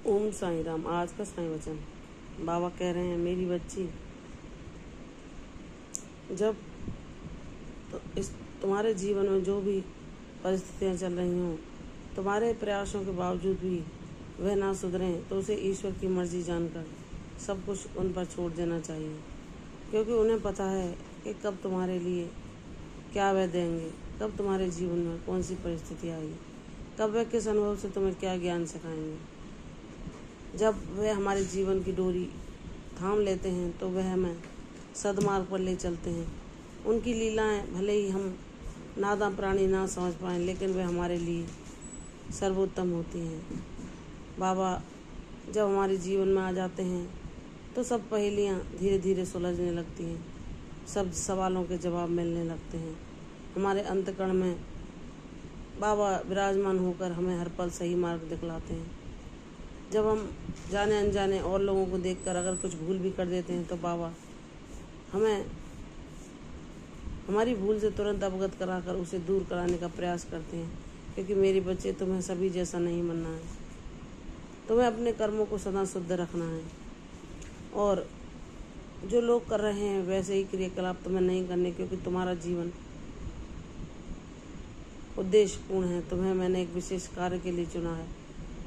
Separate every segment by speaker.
Speaker 1: ओम साईं राम। आज का साईं वचन बाबा कह रहे हैं, मेरी बच्ची, जब तुम्हारे जीवन में जो भी परिस्थितियां चल रही हों, तुम्हारे प्रयासों के बावजूद भी वह ना सुधरें, तो उसे ईश्वर की मर्जी जानकर सब कुछ उन पर छोड़ देना चाहिए, क्योंकि उन्हें पता है कि कब तुम्हारे लिए क्या वह देंगे, कब तुम्हारे जीवन में कौन सी परिस्थिति आएगी, कब वह किस अनुभव से तुम्हें क्या ज्ञान सिखाएंगे। जब वे हमारे जीवन की डोरी थाम लेते हैं तो वह हमें सद्मार्ग पर ले चलते हैं। उनकी लीलाएं भले ही हम नादान प्राणी ना समझ पाएं, लेकिन वे हमारे लिए सर्वोत्तम होती हैं। बाबा जब हमारे जीवन में आ जाते हैं तो सब पहेलियां धीरे धीरे सुलझने लगती हैं, सब सवालों के जवाब मिलने लगते हैं। हमारे अंतकरण में बाबा विराजमान होकर हमें हर पल सही मार्ग दिखलाते हैं। जब हम जाने अनजाने और लोगों को देखकर अगर कुछ भूल भी कर देते हैं तो बाबा हमें हमारी भूल से तुरंत अवगत कराकर उसे दूर कराने का प्रयास करते हैं, क्योंकि मेरे बच्चे, तुम्हें सभी जैसा नहीं बनना है। तुम्हें अपने कर्मों को सदा शुद्ध रखना है, और जो लोग कर रहे हैं वैसे ही क्रियाकलाप तुम्हें नहीं करने, क्योंकि तुम्हारा जीवन उद्देश्यपूर्ण है। तुम्हें मैंने एक विशेष कार्य के लिए चुना है।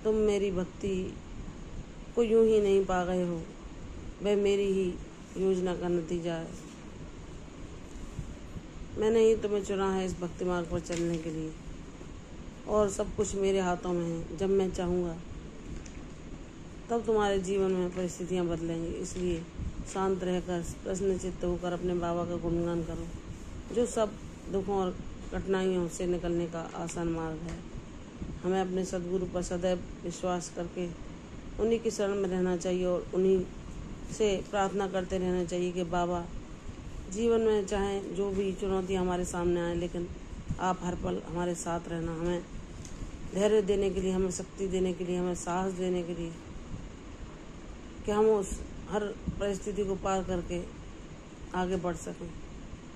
Speaker 1: तुम मेरी भक्ति को यूं ही नहीं पा गए हो, वह मेरी ही योजना का नतीजा है। मैंने ही तुम्हें चुना है इस भक्ति मार्ग पर चलने के लिए, और सब कुछ मेरे हाथों में है। जब मैं चाहूँगा तब तुम्हारे जीवन में परिस्थितियाँ बदलेंगी। इसलिए शांत रहकर प्रसन्नचित्त होकर अपने बाबा का गुणगान करो, जो सब दुखों और कठिनाइयों से निकलने का आसान मार्ग है। हमें अपने सद्गुरु पर सदैव विश्वास करके उन्हीं की शरण में रहना चाहिए, और उन्हीं से प्रार्थना करते रहना चाहिए कि बाबा, जीवन में चाहे जो भी चुनौती हमारे सामने आए, लेकिन आप हर पल हमारे साथ रहना। हमें धैर्य देने के लिए, हमें शक्ति देने के लिए, हमें साहस देने के लिए, कि हम उस हर परिस्थिति को पार करके आगे बढ़ सकें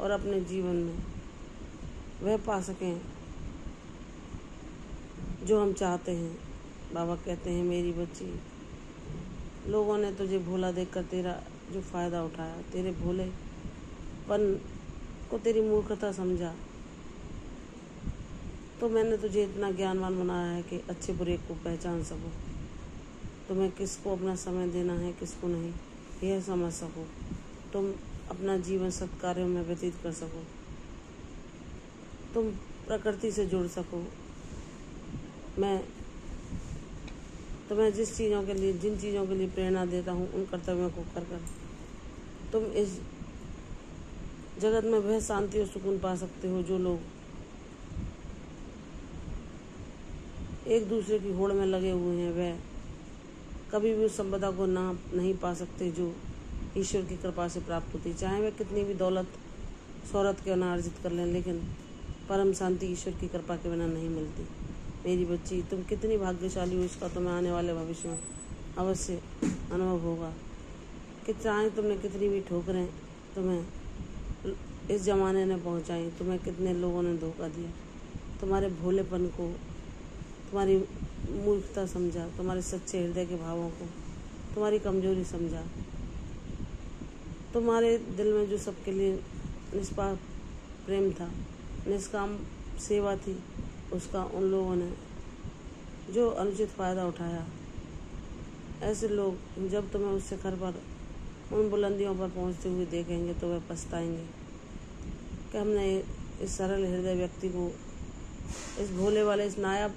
Speaker 1: और अपने जीवन में वह पा सकें जो हम चाहते हैं। बाबा कहते हैं, मेरी बच्ची, लोगों ने तुझे भोला देखकर तेरा जो फ़ायदा उठाया, तेरे भोलेपन को तेरी मूर्खता समझा, तो मैंने तुझे इतना ज्ञानवान बनाया है कि अच्छे बुरे को पहचान सको। तुम्हें किसको अपना समय देना है, किसको नहीं, यह समझ सको। तुम अपना जीवन सत्कार्यों में व्यतीत कर सको, तुम प्रकृति से जुड़ सको। मैं तुम्हें जिन चीज़ों के लिए प्रेरणा देता हूँ, उन कर्तव्यों को कर तुम इस जगत में वह शांति और सुकून पा सकते हो जो लोग एक दूसरे की होड़ में लगे हुए हैं, वह कभी भी उस संपदा को नहीं पा सकते जो ईश्वर की कृपा से प्राप्त होती। चाहे वे कितनी भी दौलत शोहरत के अनार्जित कर लें, लेकिन परम शांति ईश्वर की कृपा के बिना नहीं मिलती। मेरी बच्ची, तुम कितनी भाग्यशाली हो, इसका तुम्हें आने वाले भविष्य में अवश्य अनुभव होगा, कि चाहे तुमने कितनी भी ठोकरें तुम्हें इस जमाने ने पहुंचाई, तुम्हें कितने लोगों ने धोखा दिया, तुम्हारे भोलेपन को, तुम्हारी मूर्खता समझा, तुम्हारे सच्चे हृदय के भावों को, तुम्हारी कमजोरी समझा, तुम्हारे दिल में जो सबके लिए निष्पाप प्रेम था, निष्काम सेवा थी, उसका उन लोगों ने जो अनुचित फ़ायदा उठाया। ऐसे लोग जब तुम्हें उस शिखर पर, उन बुलंदियों पर पहुंचते हुए देखेंगे तो वे पछताएंगे कि हमने इस सरल हृदय व्यक्ति को, इस भोले वाले, इस नायाब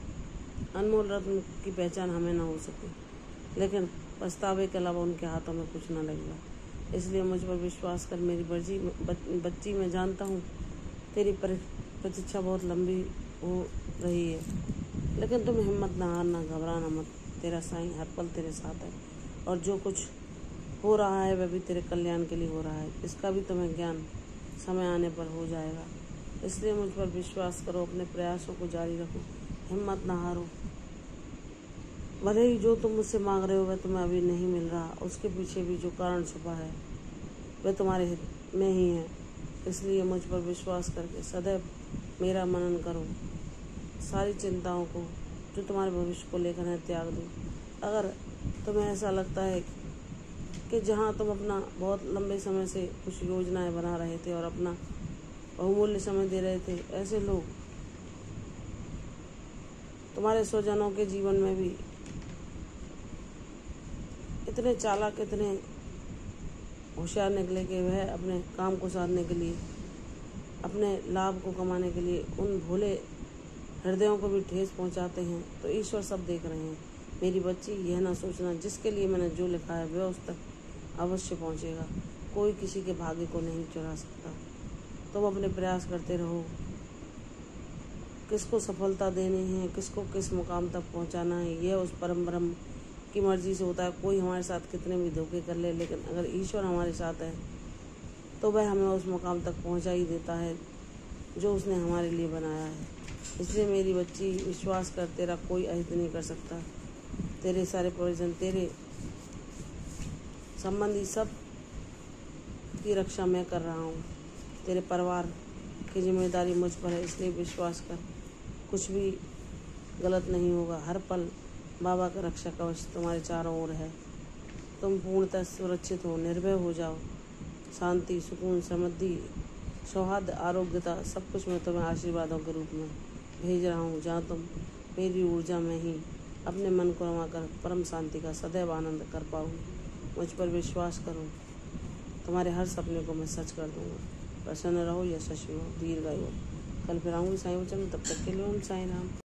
Speaker 1: अनमोल रत्न की पहचान हमें ना हो सके। लेकिन पछतावे के अलावा उनके हाथों में कुछ ना लगेगा। इसलिए मुझ पर विश्वास कर मेरी बच्ची। मैं जानता हूँ तेरी प्रतीक्षा बहुत लंबी हो रही है, लेकिन तुम हिम्मत ना हारना, घबराना मत। तेरा साईं हर पल तेरे साथ है, और जो कुछ हो रहा है वह भी तेरे कल्याण के लिए हो रहा है। इसका भी तुम्हें ज्ञान समय आने पर हो जाएगा। इसलिए मुझ पर विश्वास करो, अपने प्रयासों को जारी रखो, हिम्मत ना हारो। भले ही जो तुम मुझसे मांग रहे हो वह तुम्हें अभी नहीं मिल रहा, उसके पीछे भी जो कारण छुपा है वह तुम्हारे हित में ही है। इसलिए मुझ पर विश्वास करके सदैव मेरा मनन करो। सारी चिंताओं को जो तुम्हारे भविष्य को लेकर है त्याग दो। अगर तुम्हें ऐसा लगता है कि जहाँ तुम अपना बहुत लंबे समय से कुछ योजनाएं बना रहे थे और अपना बहुमूल्य समय दे रहे थे, ऐसे लोग तुम्हारे स्वजनों के जीवन में भी इतने चालाक, इतने होशियार निकले कि वह अपने काम को साधने के लिए, अपने लाभ को कमाने के लिए उन भोले हृदयों को भी ठेस पहुंचाते हैं। तो ईश्वर सब देख रहे हैं। मेरी बच्ची, यह ना सोचना, जिसके लिए मैंने जो लिखा है वह उस तक अवश्य पहुंचेगा। कोई किसी के भाग्य को नहीं चुरा सकता। तुम अपने प्रयास करते रहो। किसको सफलता देनी है, किसको किस मुकाम तक पहुंचाना है, यह उस परम ब्रह्म की मर्जी से होता है। कोई हमारे साथ कितने भी धोखे कर ले, लेकिन अगर ईश्वर हमारे साथ है तो वह हमें उस मुकाम तक पहुंचा ही देता है जो उसने हमारे लिए बनाया है। इसलिए मेरी बच्ची, विश्वास कर, तेरा कोई अहित नहीं कर सकता। तेरे सारे परिजन, तेरे संबंधी, सब की रक्षा मैं कर रहा हूँ। तेरे परिवार की जिम्मेदारी मुझ पर है, इसलिए विश्वास कर, कुछ भी गलत नहीं होगा। हर पल बाबा का रक्षा कवच तुम्हारे चारों ओर है। तुम पूर्णतः सुरक्षित हो, निर्भय हो जाओ। शांति, सुकून, समृद्धि, सौहार्द, आरोग्यता, सब कुछ मैं तुम्हें आशीर्वादों के रूप में भेज रहा हूँ, जहाँ तुम मेरी ऊर्जा में ही अपने मन को रमाकर परम शांति का सदैव आनंद कर पाओ। मुझ पर विश्वास करो, तुम्हारे हर सपने को मैं सच कर दूंगा। प्रसन्न रहो, यशस्वी हो, दीर्घायु हो। कल फिर आऊँगी साईं वचन में, तब तक के लिए ओम साईं राम।